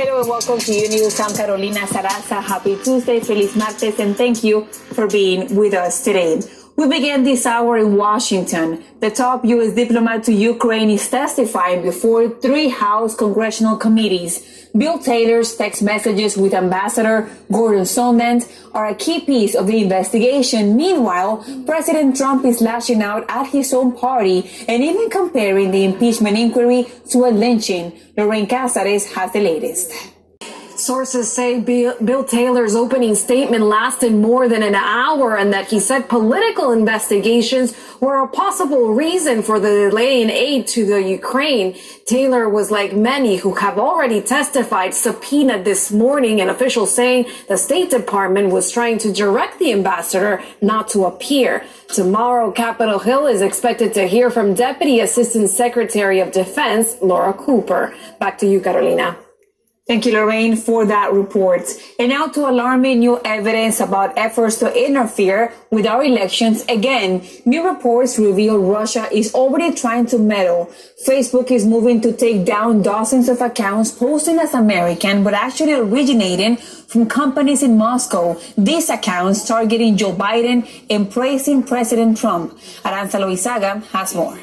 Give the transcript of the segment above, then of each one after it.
Hello and welcome to Unews. I'm Carolina Sarassa. Happy Tuesday, Feliz Martes, and thank you for being with us today. We began this hour in Washington. The top U.S. diplomat to Ukraine is testifying before 3 House congressional committees. Bill Taylor's text messages with Ambassador Gordon Sondland are a key piece of the investigation. Meanwhile, President Trump is lashing out at his own party and even comparing the impeachment inquiry to a lynching. Lorraine Cázares has the latest. Sources say Bill Taylor's opening statement lasted more than an hour and that he said political investigations were a possible reason for the delay in aid to the Ukraine. Taylor was like many who have already testified subpoenaed this morning, and officials saying the State Department was trying to direct the ambassador not to appear. Tomorrow, Capitol Hill is expected to hear from Deputy Assistant Secretary of Defense Laura Cooper. Back to you, Carolina. Thank you, Lorraine, for that report. And now to alarming new evidence about efforts to interfere with our elections again. New reports reveal Russia is already trying to meddle. Facebook is moving to take down dozens of accounts posting as American, but actually originating from companies in Moscow. These accounts targeting Joe Biden and praising President Trump. Aranza Loizaga has more.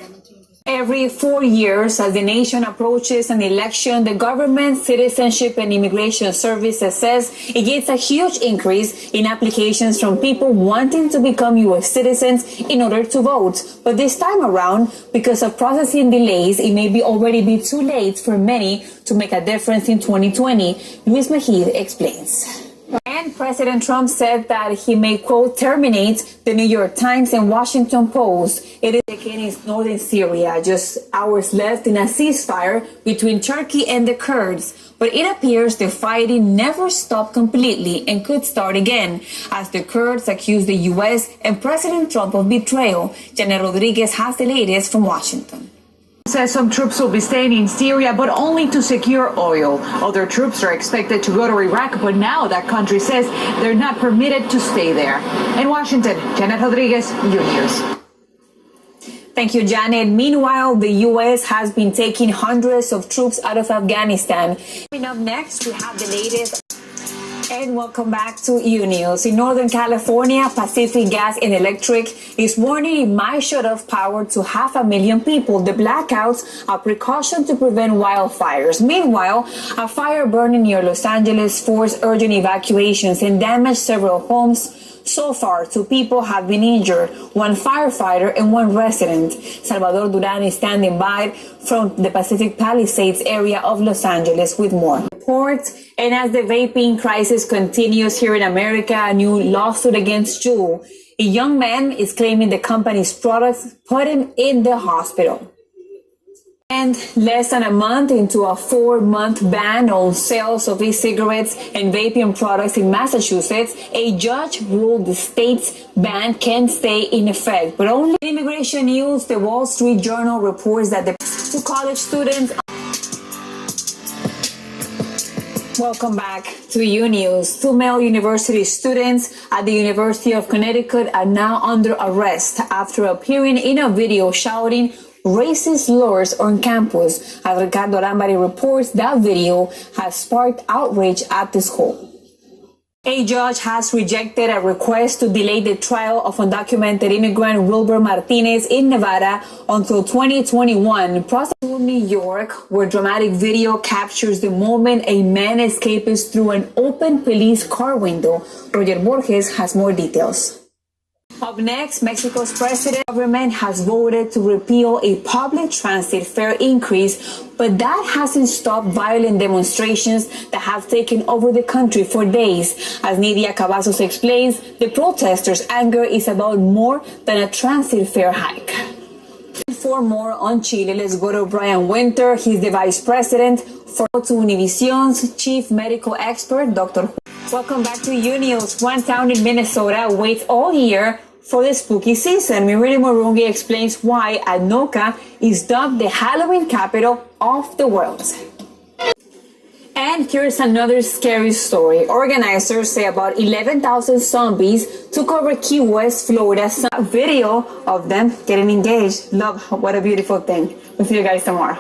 Every 4 years, as the nation approaches an election, the government Citizenship and Immigration Services says it gets a huge increase in applications from people wanting to become U.S. citizens in order to vote. But this time around, because of processing delays, it may already be too late for many to make a difference in 2020. Luis Mejid explains. And President Trump said that he may, quote, terminate the New York Times and Washington Post. It is in northern Syria, just hours left in a ceasefire between Turkey and the Kurds. But it appears the fighting never stopped completely and could start again, as the Kurds accuse the U.S. and President Trump of betrayal. Janet Rodriguez has the latest from Washington. Says some troops will be staying in Syria, but only to secure oil. Other troops are expected to go to Iraq, but now that country says they're not permitted to stay there. In Washington, Janet Rodriguez, Unews. Thank you, Janet. Meanwhile, the U.S. has been taking hundreds of troops out of Afghanistan. Coming up next, we have the latest. And welcome back to Unews. In Northern California, Pacific Gas and Electric is warning it might shut off power to 500,000 people. The blackouts are a precaution to prevent wildfires. Meanwhile, a fire burning near Los Angeles forced urgent evacuations and damaged several homes. So far, 2 people have been injured, 1 firefighter and 1 resident. Salvador Duran is standing by from the Pacific Palisades area of Los Angeles with more reports. And as the vaping crisis continues here in America, a new lawsuit against Juul. A young man is claiming the company's products put him in the hospital. And less than a month into a 4-month ban on sales of e-cigarettes and vaping products in Massachusetts, a judge ruled the state's ban can stay in effect. But only in immigration news, the Wall Street Journal reports that the 2 college students. Welcome back to Unews. 2 male university students at the University of Connecticut are now under arrest after appearing in a video shouting racist slurs on campus. As Ricardo Arambari reports, that video has sparked outrage at the school. A judge has rejected a request to delay the trial of undocumented immigrant Wilber Martinez in Nevada until 2021. Prosecuted in New York, where dramatic video captures the moment a man escapes through an open police car window. Roger Borges has more details. Up next, Mexico's president government has voted to repeal a public transit fare increase, but that hasn't stopped violent demonstrations that have taken over the country for days. As Nidia Cavazos explains, the protesters' anger is about more than a transit fare hike. For more on Chile, let's go to Brian Winter. He's the vice president for Univision's chief medical expert, Dr. Welcome back to Unews. One town in Minnesota waits all year for the spooky season. Miriri Morungi explains why Anoka is dubbed the Halloween capital of the world. And here's another scary story. Organizers say about 11,000 zombies took over Key West, Florida. Some video of them getting engaged. Love, what a beautiful thing. We'll see you guys tomorrow.